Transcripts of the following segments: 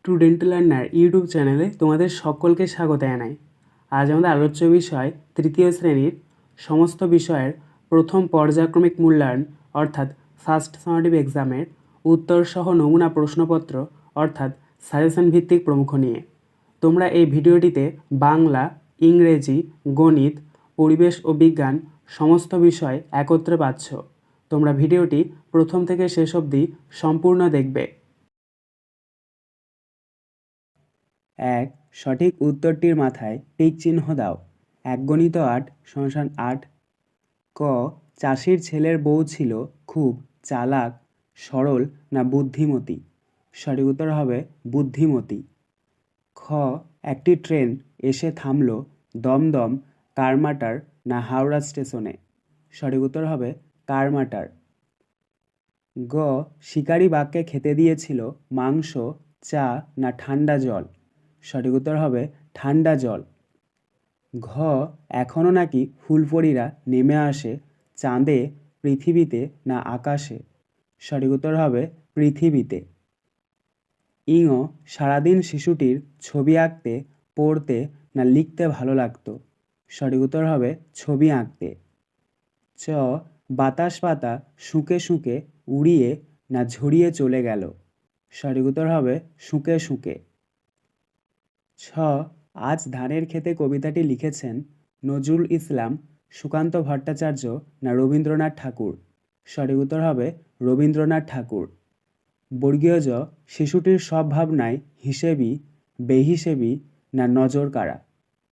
Student learner YouTube চ্যানেলে তোমাদের সকলকে স্বাগত জানাই। আজ আমাদের আলোচ্য বিষয় তৃতীয় শ্রেণীর সমস্ত বিষয়ের প্রথম পর্যায়ক্রমিক মূল্যায়ন অর্থাৎ ফার্স্ট সামেটিভ এক্সামের উত্তরসহ নমুনা প্রশ্নপত্র অর্থাৎ সাজেশন ভিত্তিক প্রমুখ নিয়ে। তোমরা এই ভিডিওটিতে বাংলা, ইংরেজি, গণিত, পরিবেশ ও বিজ্ঞান সমস্ত বিষয় একত্রে পাচ্ছ। তোমরা ভিডিওটি প্রথম থেকে শেষ অবধি সম্পূর্ণ দেখবে। এক, সঠিক উত্তরটির মাথায় টিক চিহ্ন দাও। 1 × 8 = 8। ক, চাষির ছেলের বউ ছিল খুব চালাক, সরল না বুদ্ধিমতী? সঠিক উত্তর হবে বুদ্ধিমতী। খ, একটি ট্রেন এসে থামল দমদম, কারমাটার না হাওড়া স্টেশনে? সঠিক উত্তর হবে কারমাটার। গ, শিকারি বাঘকে খেতে দিয়েছিল মাংস, চা না ঠান্ডা জল? সঠিক উত্তর হবে ঠান্ডা জল। ঘ, এখনও নাকি ফুলপরীরা নেমে আসে চাঁদে, পৃথিবীতে না আকাশে? সঠিক উত্তর হবে পৃথিবীতে। ইঙ, সারাদিন শিশুটির ছবি আঁকতে, পড়তে না লিখতে ভালো লাগতো? সঠিক উত্তর হবে ছবি আঁকতে। চ, বাতাস পাতা শুঁকে শুঁকে উড়িয়ে না ঝরিয়ে চলে গেল? সঠিক উত্তর হবে শুঁকে শুঁকে। ছ, আজ ধানের ক্ষেতে কবিতাটি লিখেছেন নজরুল ইসলাম, সুকান্ত ভট্টাচার্য না রবীন্দ্রনাথ ঠাকুর? সঠিক উত্তর হবে রবীন্দ্রনাথ ঠাকুর। বর্গীয় জ, শিশুটির সব ভাবনায় হিসেবি, বেহিসেবি না নজর কাড়া?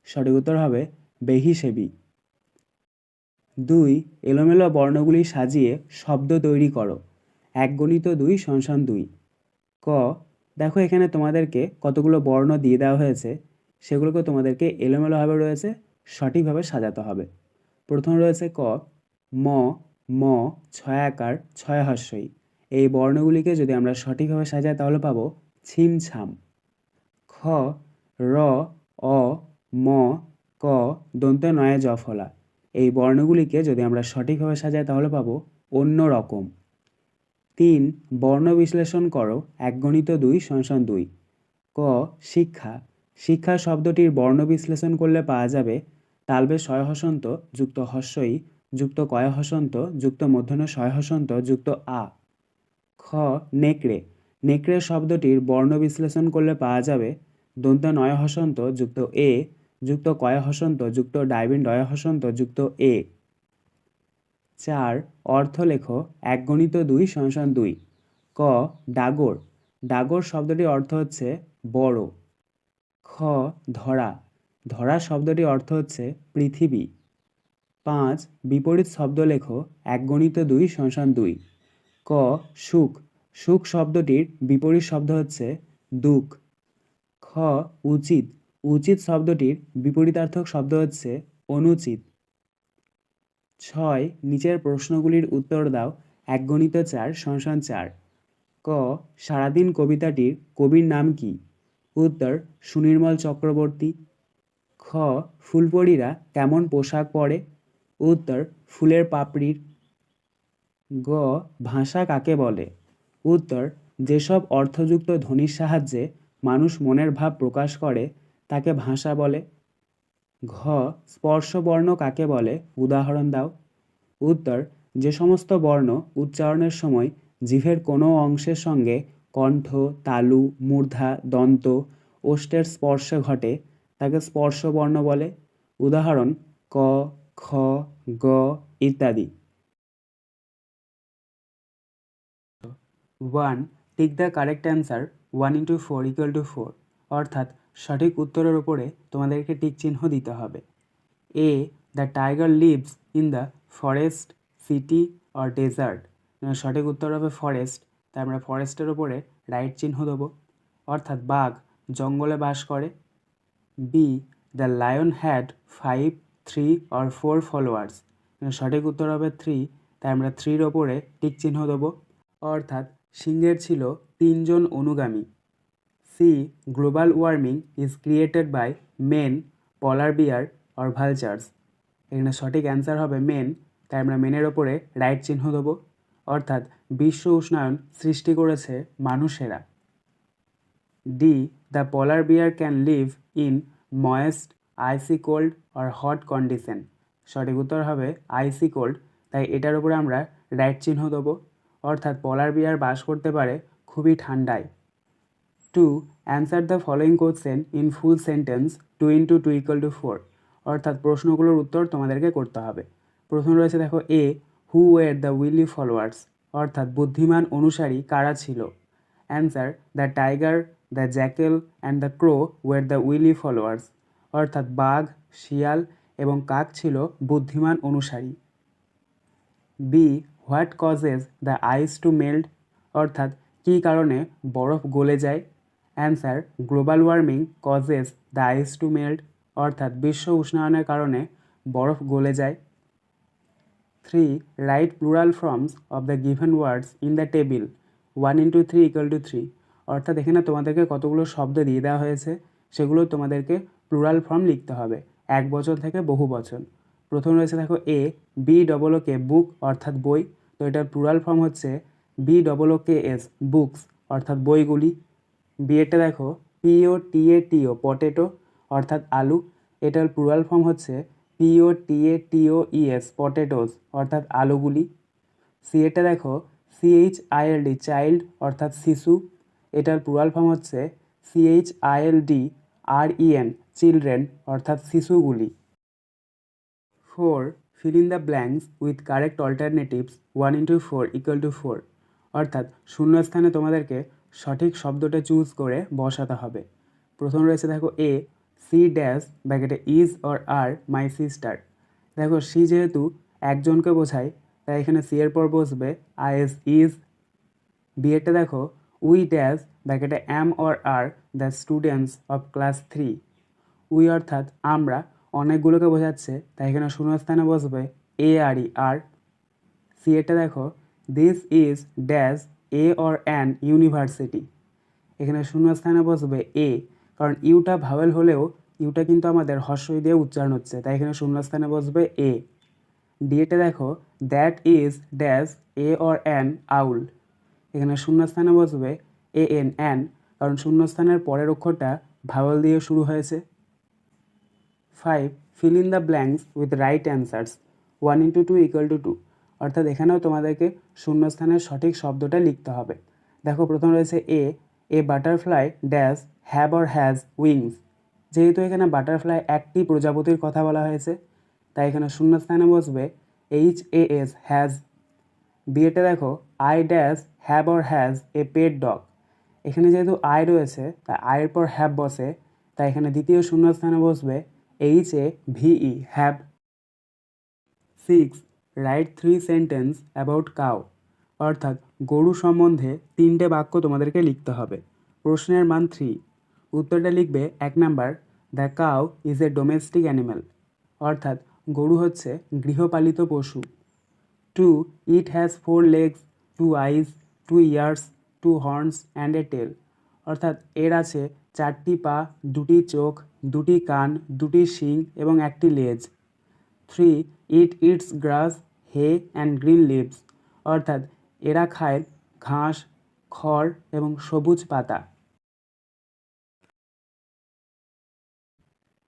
সঠিক উত্তর হবে বেহিসেবি। 2, এলোমেলো বর্ণগুলি সাজিয়ে শব্দ তৈরি করো। 1 × 2 = 2। ক, দেখো এখানে তোমাদেরকে কতগুলো বর্ণ দিয়ে দেওয়া হয়েছে, সেগুলোকে তোমাদেরকে এলোমেলোভাবে রয়েছে সঠিকভাবে সাজাতে হবে। প্রথম রয়েছে ক, ম, ম, ছয়াকার, ছয় হস্যই। এই বর্ণগুলিকে যদি আমরা সঠিকভাবে সাজাই তাহলে পাবো ছিমছাম। খ, র, অ, ম, ক, দন্ত্য নয়ে জফলা। এই বর্ণগুলিকে যদি আমরা সঠিকভাবে সাজাই তাহলে পাবো অন্য রকম। 3, বর্ণ বিশ্লেষণ করো। 1 × 2 = 2। ক, শিক্ষা। শিক্ষা শব্দটির বর্ণ বিশ্লেষণ করলে পাওয়া যাবে তালবে শয় হসন্ত যুক্ত হস্যই যুক্ত কয় হসন্ত যুক্ত মূর্ধন্য শয় হসন্ত যুক্ত আ। খ, নেকড়ে। নেকড়ে শব্দটির বর্ণ বিশ্লেষণ করলে পাওয়া যাবে দন্ত্য নয় হসন্ত যুক্ত এ যুক্ত কয় হসন্ত যুক্ত ডাইবিন ডয় হসন্ত যুক্ত এ। 4, অর্থ লেখো। 1 × 2 = 2। ক, ডাগর। ডাগর শব্দটির অর্থ হচ্ছে বড়। খ, ধরা। ধরা শব্দটির অর্থ হচ্ছে পৃথিবী। 5, বিপরীত শব্দ লেখো। 1 × 2 = 2। ক, সুখ। সুখ শব্দটির বিপরীত শব্দ হচ্ছে দুঃখ। খ, উচিত। উচিত শব্দটির বিপরীতার্থক শব্দ হচ্ছে অনুচিত। 6, নিচের প্রশ্নগুলির উত্তর দাও। 1 × 4 = 4। ক, সারাদিন কবিতাটির কবির নাম কি? উত্তর সুনির্মল চক্রবর্তী। খ, ফুলপরীরা কেমন পোশাক পরে? উত্তর ফুলের পাপড়ির। গ, ভাষা কাকে বলে? উত্তর যেসব অর্থযুক্ত ধ্বনির সাহায্যে মানুষ মনের ভাব প্রকাশ করে তাকে ভাষা বলে। ঘ, স্পর্শবর্ণ কাকে বলে? উদাহরণ দাও। উত্তর যে সমস্ত বর্ণ উচ্চারণের সময় জিভের কোনো অংশের সঙ্গে কণ্ঠ, তালু, মূর্ধা, দন্ত, ওষ্ঠের স্পর্শ ঘটে তাকে স্পর্শবর্ণ বলে। উদাহরণ ক, খ, গ ইত্যাদি। 1, টিক দ্য কারেক্ট অ্যান্সার 1 × 4 = 4। অর্থাৎ সঠিক উত্তরের উপরে তোমাদেরকে টিক চিহ্ন দিতে হবে। A, the tiger lives in the forest, city or desert? সঠিক উত্তর হবে ফরেস্ট, তাই আমরা ফরেস্টের ওপরে রাইট চিহ্ন দেবো, অর্থাৎ বাঘ জঙ্গলে বাস করে। B, the lion had 5, 3 or 4 followers? সঠিক উত্তর হবে 3, তাই আমরা 3-র ওপরে টিক চিহ্ন দেবো, অর্থাৎ সিংহের ছিল 3 জন অনুগামী। C, global warming is created by men, polar bear or vultures? এখানে সঠিক অ্যান্সার হবে মেন, তাই আমরা মেনের ওপরে রাইট চিহ্ন দেবো, অর্থাৎ বিশ্ব উষ্ণায়ন সৃষ্টি করেছে মানুষেরা। D, the polar bear can live in moist, icy cold or hot condition. সঠিক উত্তর হবে আইসি কোল্ড, তাই এটার উপরে আমরা রাইট চিহ্ন দেবো। অর্থাৎ পোলার বিয়ার বাস করতে পারে খুবই ঠান্ডায়। 2. Answer the following question in full sentence 2 into 2 = 4। অর্থাৎ প্রশ্নগুলোর উত্তর তোমাদেরকে করতে হবে। প্রথম রয়েছে দেখো A, who were the wily followers. অর্থাৎ বুদ্ধিমান অনুসারী কারা ছিল। Answer, the tiger, the jackal and the crow were the wily followers. অর্থাৎ বাঘ, শিয়াল এবং কাক ছিল বুদ্ধিমান অনুসারী। B, what causes the ice to melt. অর্থাৎ কী কারণে বরফ গলে যায়। Answer, global warming causes the ice to melt. অর্থাৎ বিশ্ব উষ্ণায়নের কারণে বরফ গলে যায়। 3. Write plural forms of the given words in the table 1 into 3 = 3। অর্থাৎ এখানে তোমাদেরকে কতগুলো শব্দ দিয়ে দেওয়া হয়েছে, সেগুলো তোমাদেরকে প্লুরাল ফর্ম লিখতে হবে, এক বচন থেকে বহু বচন। প্রথম রয়েছে দেখো এ, বি ডবল কে বুক অর্থাৎ বই, তো এটার প্লুরাল ফর্ম হচ্ছে B double K S books অর্থাৎ বইগুলি। বি এরটা দেখো পিও টিএ টিও পটেটো অর্থাৎ আলু, এটার প্লুরাল ফর্ম হচ্ছে পিও টিএ টিও ইএস পটেটোস অর্থাৎ আলুগুলি। সি এরটা দেখো সিএইচআইএলডি চাইল্ড অর্থাৎ শিশু, এটার প্লুরাল ফর্ম হচ্ছে সিএইচআইএলডি আরইএন চিলড্রেন অর্থাৎ শিশুগুলি। 4. Fill in the blanks with correct alternatives 1 into 4 = 4। অর্থাৎ শূন্যস্থানে তোমাদেরকে সঠিক শব্দটা চুজ করে বসাতে হবে। প্রথম রয়েছে দেখো এ, সি ড্যাশ ব্র্যাকেটে is or are my sister. দেখো সি যেহেতু একজনকে বোঝায়, তাই এখানে সি এর পর বসবে আইএস ইজ। বি এরটা দেখো উই ড্যাশ ব্র্যাকেটে am or are the students of class 3। We অর্থাৎ আমরা অনেকগুলোকে বোঝাচ্ছে, তাই এখানে শূন্যস্থানে বসবে এ আর ই আর। সি এরটা দেখো this is dash a or an university. এখানে শূন্যস্থানে বসবে এ, কারণ ইউটা ভাওয়েল হলেও ইউটা কিন্তু আমাদের হর্ষই দিয়ে উচ্চারণ হচ্ছে, তাই এখানে শূন্যস্থানে বসবে এ। ডি এতে দেখো that is dash a or an owl. এখানে শূন্যস্থানে বসবে এ এন অ্যান, কারণ শূন্যস্থানের পরের অক্ষরটা ভাওয়েল দিয়ে শুরু হয়েছে। 5. Fill in the blanks with right answers 1 into 2 = 2। অর্থাৎ এখানেও তোমাদেরকে শূন্যস্থানের সঠিক শব্দটা লিখতে হবে। দেখো প্রথম রয়েছে এ butterfly dash have or has wings. যেহেতু এখানে বাটারফ্লাই একটি প্রজাপতির কথা বলা হয়েছে, তাই এখানে শূন্যস্থানে বসবে এইচ এ এস হ্যাজ। বিয়েটা দেখো I dash have or has a pet dog. এখানে যেহেতু আই রয়েছে, তাই আয়ের পর হ্যাভ বসে, তাই এখানে দ্বিতীয় শূন্যস্থানে বসবে H A ভিই have. 6. Right 3 sentence about cow. অর্থাৎ গরু সম্বন্ধে 3টে বাক্য তোমাদেরকে লিখতে হবে। প্রশ্নের মান 3। উত্তরটা লিখবে 1 number, the cow is a domestic animal. অর্থাৎ গরু হচ্ছে গৃহপালিত পশু। 2. It has 4 legs, 2 eyes, 2 ears, 2 horns and a tail. অর্থাৎ এর আছে 4টি পা, 2টি চোখ, 2টি কান, 2টি শিং এবং একটি লেজ। 3. It eats grass, hay and green leaves. অর্থাৎ এরা খায় ঘাস, খড় এবং সবুজ পাতা।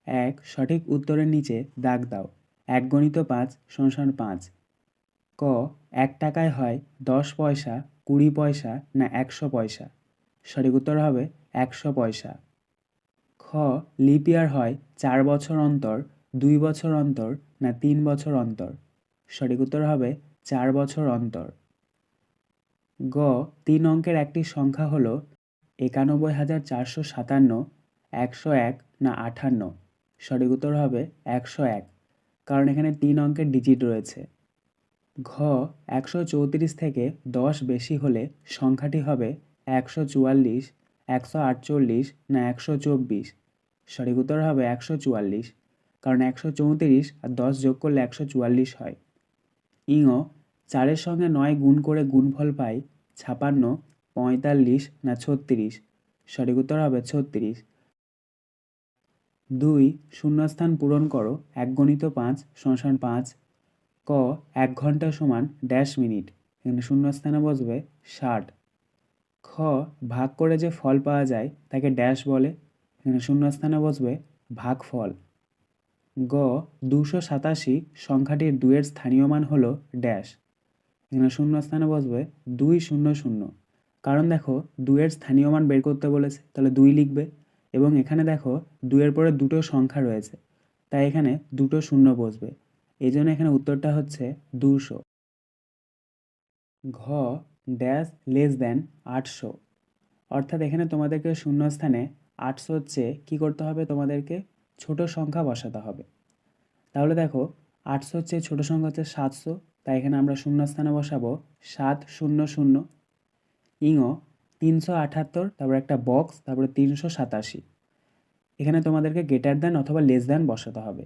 1. সঠিক উত্তরের নিচে দাগ দাও। 1 × 5 = 5। ক, 1 টাকায় হয় 10 পয়সা, 20 পয়সা না 100 পয়সা। সঠিক উত্তর হবে 100 পয়সা। খ, লিপ ইয়ার হয় 4 বছর অন্তর, 2 বছর অন্তর না 3 বছর অন্তর। সঠিক উত্তর হবে 4 বছর অন্তর। গ, 3 অঙ্কের একটি সংখ্যা হলো 91,457, 101 না 58। সঠিক উত্তর হবে 101, কারণ এখানে 3 অঙ্কের ডিজিট রয়েছে। ঘ, 134 থেকে 10 বেশি হলে সংখ্যাটি হবে 144, 148 না 124। সঠিক উত্তর হবে 144, কারণ 134 আর 10 যোগ করলে 144 হয়। ইঙ, 4-এর সঙ্গে 9 গুণ করে গুণফল পাই 56, 45 না 36। সঠিক উত্তর হবে 36। 2. শূন্যস্থান পূরণ করো। 1 × 5 = 5। ক, 1 ঘন্টা সমান ড্যাশ মিনিট। এখানে শূন্যস্থানে বসবে 60। খ, ভাগ করে যে ফল পাওয়া যায় তাকে ড্যাশ বলে, এখানে শূন্যস্থানে বসবে ভাগফল। গ, 287 সংখ্যাটির 2-এর স্থানীয় মান হলো ড্যাশ, এখানে শূন্যস্থানে বসবে 200। কারণ দেখো 2-এর স্থানীয় মান বের করতে বলেছে, তাহলে 2 লিখবে, এবং এখানে দেখো 2-এর পরে দুটো সংখ্যা রয়েছে, তাই এখানে দুটো শূন্য বসবে, এই জন্য এখানে উত্তরটা হচ্ছে 200। ঘ, ড্যাশ লেস দ্যান 800, অর্থাৎ এখানে তোমাদেরকে শূন্যস্থানে 800 হচ্ছে কী করতে হবে, তোমাদেরকে ছোট সংখ্যা বসাতে হবে। তাহলে দেখো 800 হচ্ছে ছোট সংখ্যা হচ্ছে 700, তাই এখানে আমরা শূন্যস্থানে বসাবো 700। ইঙ 378, তারপর একটা বক্স, তারপরে 387, এখানে তোমাদেরকে গ্রেটার দ্যান অথবা লেস দ্যান বসাতে হবে।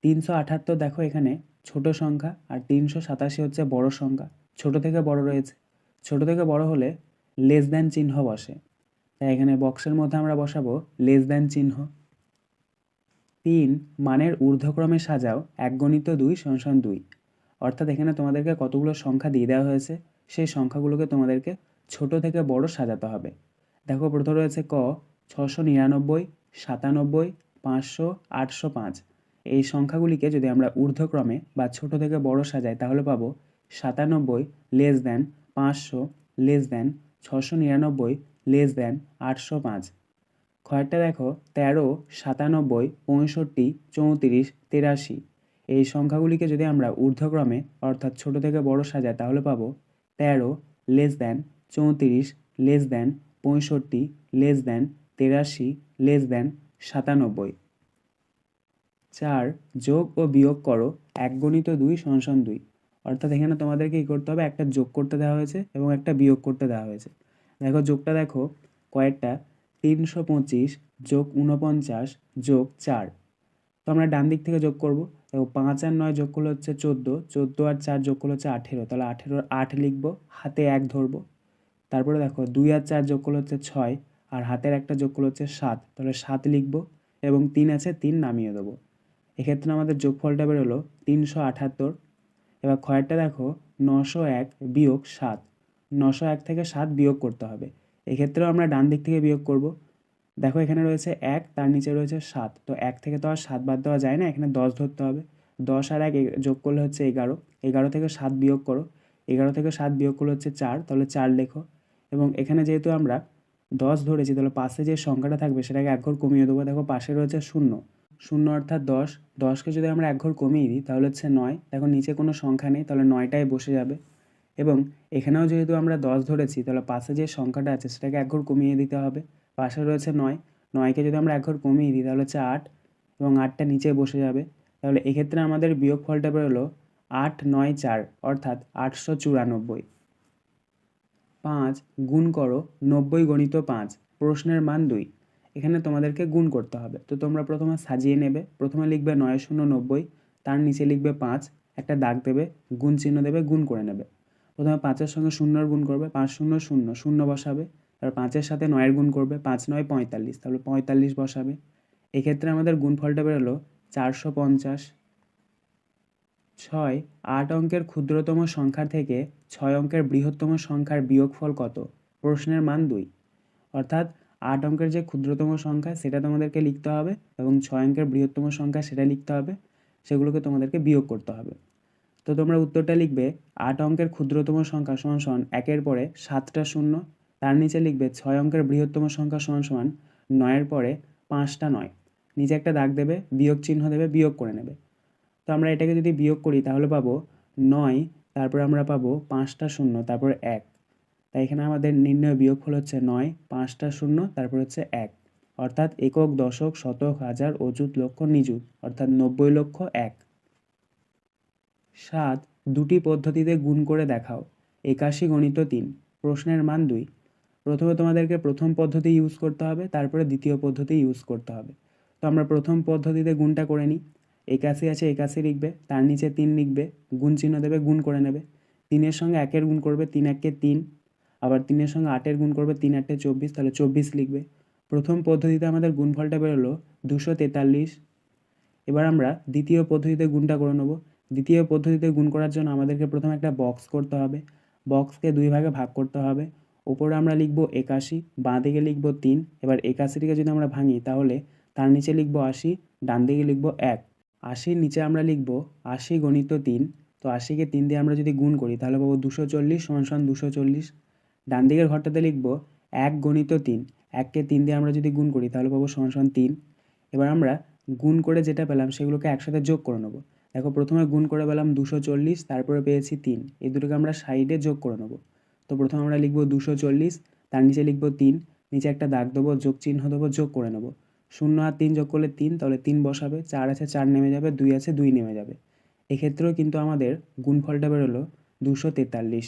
378 দেখো এখানে ছোট সংখ্যা, আর 387 হচ্ছে বড় সংখ্যা, ছোট থেকে বড় রয়েছে, ছোট থেকে বড় হলে লেস দ্যান চিহ্ন বসে, তাই এখানে বক্সের মধ্যে আমরা বসাবো লেস দ্যান চিহ্ন। 3, মানের ঊর্ধ্বক্রমে সাজাও 1 × 2 = 2, অর্থাৎ এখানে তোমাদেরকে কতগুলো সংখ্যা দিয়ে দেওয়া হয়েছে, সেই সংখ্যাগুলোকে তোমাদেরকে ছোট থেকে বড় সাজাতে হবে। দেখো প্রথমে রয়েছে ক, 699, 97, 500, 805, এই সংখ্যাগুলিকে যদি আমরা ঊর্ধ্বক্রমে বা ছোট থেকে বড় সাজাই তাহলে পাবো 97 less than 500 less than 699 less than 805। খয়েরটা দেখো 13, 97, 65, 34, 83, এই সংখ্যাগুলিকে যদি আমরা ঊর্ধ্বক্রমে অর্থাৎ ছোট থেকে বড় সাজাই তাহলে পাবো 13 less than 34 less than 65 less than 83 less than 97। 4, যোগ ও বিয়োগ করো 1 × 2 = 2, অর্থাৎ এখানে তোমাদেরকে কী করতে হবে, একটা যোগ করতে দেওয়া হয়েছে এবং একটা বিয়োগ করতে দেওয়া হয়েছে। দেখো যোগটা দেখো কয়েকটা 325 যোগ 49 যোগ 4, তো আমরা ডান দিক থেকে যোগ করব। দেখো 5 আর 9 যোগ করলে হচ্ছে 14, 14 আর 4 যোগ করলে হচ্ছে 18, তাহলে 18 8 লিখবো, হাতে 1 ধরবো। তারপরে দেখো 2 আর 4 যোগ করলে হচ্ছে 6, আর হাতের একটা যোগ করলে হচ্ছে 7, তাহলে 7 লিখবো, এবং 3 আছে 3 নামিয়ে দেবো। এক্ষেত্রে আমাদের যোগফলটা বেরোলো 378। এবার ক্ষয়েরটা দেখো 901 বিয়োগ 7, 901 থেকে 7 বিয়োগ করতে হবে, এক্ষেত্রেও আমরা ডান দিক থেকে বিয়োগ করব। দেখো এখানে রয়েছে 1, তার নিচে রয়েছে 7, তো 1 থেকে তো আর 7 বাদ দেওয়া যায় না, এখানে 10 ধরতে হবে। 10 আর 1 যোগ করলে হচ্ছে 11, 11 থেকে 7 বিয়োগ করো, 11 থেকে 7 বিয়োগ করলে হচ্ছে 4, তাহলে 4 লেখো। এবং এখানে যেহেতু আমরা 10 ধরেছি, তাহলে পাশে যে সংখ্যাটা থাকবে সেটাকে এক ঘর কমিয়ে দেবো। দেখো পাশে রয়েছে 0, 0 অর্থাৎ 10, 10কে যদি আমরা এক ঘর কমিয়ে দিই তাহলে হচ্ছে 9, দেখো নিচে কোনো সংখ্যা নেই, তাহলে 9টাই বসে যাবে। এবং এখানেও যেহেতু আমরা 10 ধরেছি, তাহলে পাশে যে সংখ্যাটা আছে সেটাকে এক ঘর কমিয়ে দিতে হবে, পাশে রয়েছে 9, 9কে যদি আমরা এক ঘর কমিয়ে দিই তাহলে হচ্ছে 8, এবং 8টা নিচে বসে যাবে। তাহলে এক্ষেত্রে আমাদের বিয়োগফলটা বেরোলো 8, 9, 4, অর্থাৎ 894। 5, গুণ করো 90 × 5, প্রশ্নের মান 2, এখানে তোমাদেরকে গুণ করতে হবে, তো তোমরা প্রথমে সাজিয়ে নেবে। প্রথমে লিখবে 9 × 0 = 90, তার নিচে লিখবে 5, একটা দাগ দেবে, গুণ চিহ্ন দেবে, গুণ করে নেবে। প্রথমে 5-এর সঙ্গে 0-এর গুণ করবে, 5 0 0 0 বসাবে, তারপর 5-এর সাথে 9-এর গুণ করবে, 5 9 45, তাহলে 45 বসাবে। এক্ষেত্রে আমাদের গুণফলটা বেরোলো 450। 6, 8 অঙ্কের ক্ষুদ্রতম সংখ্যার থেকে 6 অঙ্কের বৃহত্তম সংখ্যার বিয়োগফল কত, প্রশ্নের মান 2, অর্থাৎ 8 অঙ্কের যে ক্ষুদ্রতম সংখ্যা সেটা তোমাদেরকে লিখতে হবে, এবং 6 অঙ্কের বৃহত্তম সংখ্যা সেটা লিখতে হবে, সেগুলোকে তোমাদেরকে বিয়োগ করতে হবে। তো তোমরা উত্তরটা লিখবে 8 অঙ্কের ক্ষুদ্রতম সংখ্যা সমান সমান 1-এর পরে 7টা শূন্য, তার নিচে লিখবে 6 অঙ্কের বৃহত্তম সংখ্যা সমান সমান 9-এর পরে 5টা 9, নিচে একটা দাগ দেবে, বিয়োগ চিহ্ন দেবে, বিয়োগ করে নেবে। তো আমরা এটাকে যদি বিয়োগ করি তাহলে পাবো 9, তারপরে আমরা পাবো 5টা শূন্য, তারপর 1, তাই এখানে আমাদের নির্ণয় বিয়োগফল হচ্ছে 9, 5টা শূন্য, তারপর হচ্ছে 1, অর্থাৎ একক, দশক, শতক, হাজার, অযুত, লক্ষ, নিযুত, অর্থাৎ 90 লক্ষ 1। 7, দুটি পদ্ধতিতে গুণ করে দেখাও 81 × 3, প্রশ্নের মান 2, প্রথমে তোমাদেরকে প্রথম পদ্ধতি ইউজ করতে হবে, তারপরে দ্বিতীয় পদ্ধতি ইউজ করতে হবে। তো আমরা প্রথম পদ্ধতিতে গুণটা করে নিই। 81 আছে, 81 লিখবে, তার নিচে 3 লিখবে, গুণ চিহ্ন দেবে, গুণ করে নেবে। 3-এর সঙ্গে 1-এর গুণ করবে, 3 1 3, আবার 3-এর সঙ্গে 8-এর গুণ করবে, 3 8 24, তাহলে 24 লিখবে। প্রথম পদ্ধতিতে আমাদের গুণফলটা বেরোলো 243। এবার আমরা দ্বিতীয় পদ্ধতিতে গুণটা করে নেব। দ্বিতীয় পদ্ধতিতে গুণ করার জন্য আমাদেরকে প্রথমে একটা বক্স করতে হবে, বক্সকে 2 ভাগে ভাগ করতে হবে, ওপরে আমরা লিখব 81, বাঁ দিকে লিখব 3। এবার 81টিকে যদি আমরা ভাঙি তাহলে তার নিচে লিখব 80, ডান দিকে লিখব 1। 80-র নিচে আমরা লিখব 80 গণিত 3। তো 80কে 3 দিয়ে আমরা যদি গুণ করি তাহলে পাবো 240 সমান 240। ডান দিকের ঘরটাতে লিখব 1 গণিত 3। 1কে 3 দিয়ে আমরা যদি গুণ করি তাহলে পাবো সমান 3। এবার আমরা গুণ করে যেটা পেলাম সেগুলোকে একসাথে যোগ করে নেব। দেখো প্রথমে গুণ করে পেলাম 240, তারপরে পেয়েছি 3। এই দুটোকে আমরা সাইডে যোগ করে নেব। তো প্রথমে আমরা লিখব 240, তার নিচে লিখব 3, নিচে একটা দাগ দেবো, যোগ চিহ্ন দেবো, যোগ করে নেব। 0 আর 3 যোগ করলে 3, তাহলে 3 বসাবে, 4 আছে 4 নেমে যাবে, 2 আছে 2 নেমে যাবে। এক্ষেত্রেও কিন্তু আমাদের গুণফলটা বেরোলো 243।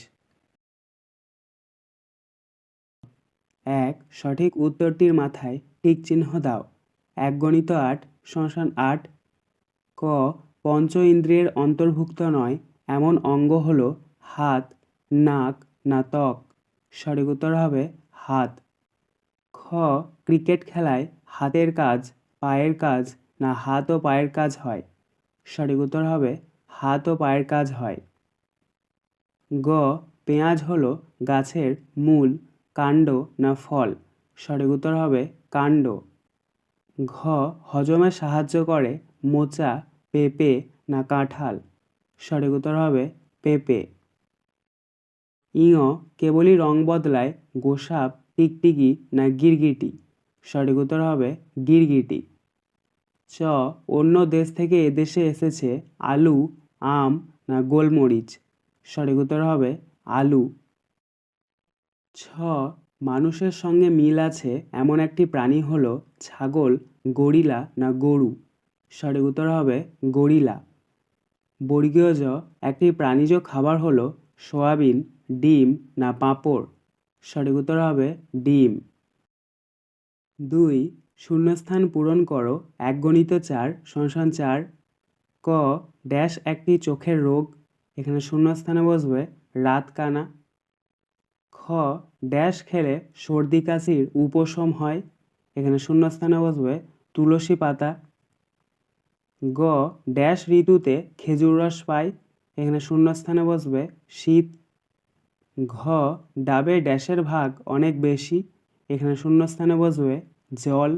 1 সঠিক উত্তরটির মাথায় টিক চিহ্ন দাও। 1 গণিত 8 সমান 8। ক পঞ্চ ইন্দ্রিয়ের অন্তর্ভুক্ত নয় এমন অঙ্গ হলো হাত, নাক না ত্বক। সঠিক উত্তর হবে হাত। খ ক্রিকেট খেলায় হাতের কাজ, পায়ের কাজ না হাত ও পায়ের কাজ হয়। সঠিক উত্তর হবে হাত ও পায়ের কাজ হয়। গ পেঁয়াজ হলো গাছের মূল, কাণ্ড না ফল। সঠিক উত্তর হবে কাণ্ড। ঘ হজমে সাহায্য করে মোচা, পেঁপে না কাঁঠাল। সঠিক উত্তর হবে পেঁপে। ইঙ কেবলই রং বদলায় গোসাপ, টিকটিকি না গিরগিটি। সঠিক উত্তর হবে গিরগিটি। চ অন্য দেশ থেকে এদেশে এসেছে আলু, আম না গোলমরিচ। সঠিক উত্তর হবে আলু। ছ মানুষের সঙ্গে মিল আছে এমন একটি প্রাণী হলো ছাগল, গরিলা না গরু। সঠিক উত্তর হবে গরিলা। বর্গীয় জ একটি প্রাণীজ খাবার হলো সয়াবিন, ডিম না পাঁপড়। সঠিক উত্তর হবে ডিম। 2 শূন্যস্থান পূরণ করো। 1 গণিত 4 সমান 4। ক ড্যাশ একটি চোখের রোগ। এখানে শূন্যস্থানে বসবে রাতকানা। খ ড্যাশ খেলে সর্দি কাশির উপশম হয়। এখানে শূন্যস্থানে বসবে তুলসী পাতা। গ ড্যাশ ঋতুতে খেজুর রস পাই। এখানে শূন্যস্থানে বসবে শীত। ঘ ডাবে ড্যাশের ভাগ অনেক বেশি। এখানে শূন্যস্থানে বসবে জল।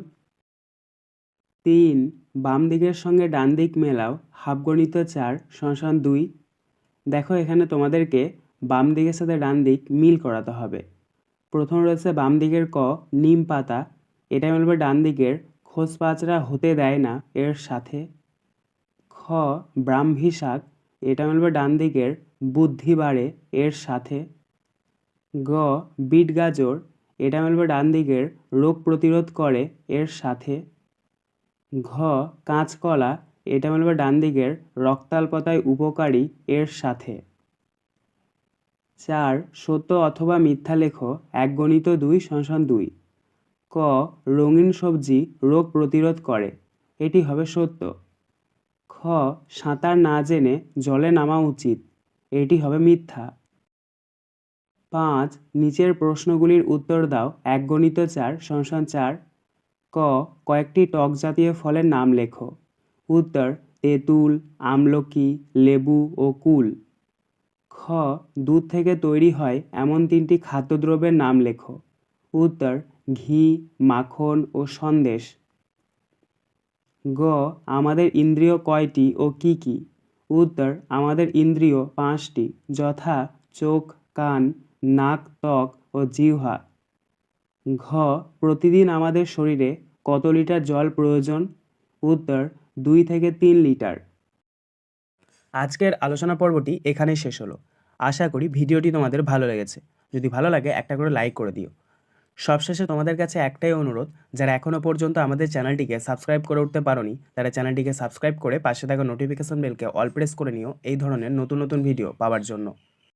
3 বাম দিকের সঙ্গে ডান দিক মেলাও। হাফ গণিত 4 সমান 2। দেখো এখানে তোমাদেরকে বাম দিকের সাথে ডান দিক মিল করাতে হবে। প্রথম রয়েছে বাম দিকের ক নিম পাতা, এটা মিলবে ডান দিকের খোস পাচড়া হতে দেয় না এর সাথে। খ ব্রাহ্মী শাক, এটা মিলবে ডান দিকের বুদ্ধি বাড়ে এর সাথে। গ বিট গাজর, এটা মিলবে ডান দিকের রোগ প্রতিরোধ করে এর সাথে। ঘ কাঁচকলা, এটা মিলবে ডান দিকের রক্তাল্পতায় উপকারী এর সাথে। 4 সত্য অথবা মিথ্যা লেখো। 1 গণিত 2 সমান 2। ক রঙিন সবজি রোগ প্রতিরোধ করে, এটি হবে সত্য। খ সাঁতার না জেনে জলে নামা উচিত, এটি হবে মিথ্যা। 5 নিচের প্রশ্নগুলির উত্তর দাও। 1 গণিত 4 সমান 4। ক কয়েকটি টক জাতীয় ফলের নাম লেখো। উত্তর তেঁতুল, আমলকি, লেবু ও কুল। খ দুধ থেকে তৈরি হয় এমন 3টি খাদ্যদ্রব্যের নাম লেখো। উত্তর ঘি, মাখন ও সন্দেশ। গ আমাদের ইন্দ্রিয় কয়টি ও কি কি। উত্তর আমাদের ইন্দ্রিয় 5টি, যথা চোখ, কান, নাক, ত্বক ও জিহ্বা। ঘ প্রতিদিন আমাদের শরীরে কত লিটার জল প্রয়োজন। উত্তর 2 থেকে 3 লিটার। আজকের আলোচনা পর্বটি এখানেই শেষ হলো। আশা করি ভিডিওটি তোমাদের ভালো লেগেছে। যদি ভালো লাগে একটা করে লাইক করে দিও। সবশেষে তোমাদের কাছে একটাই অনুরোধ, যারা এখনও পর্যন্ত আমাদের চ্যানেলটিকে সাবস্ক্রাইব করে উঠতে পারোনি তারা চ্যানেলটিকে সাবস্ক্রাইব করে পাশে থাকা নোটিফিকেশন বেলকে অল প্রেস করে নিও এই ধরনের নতুন নতুন ভিডিও পাওয়ার জন্য।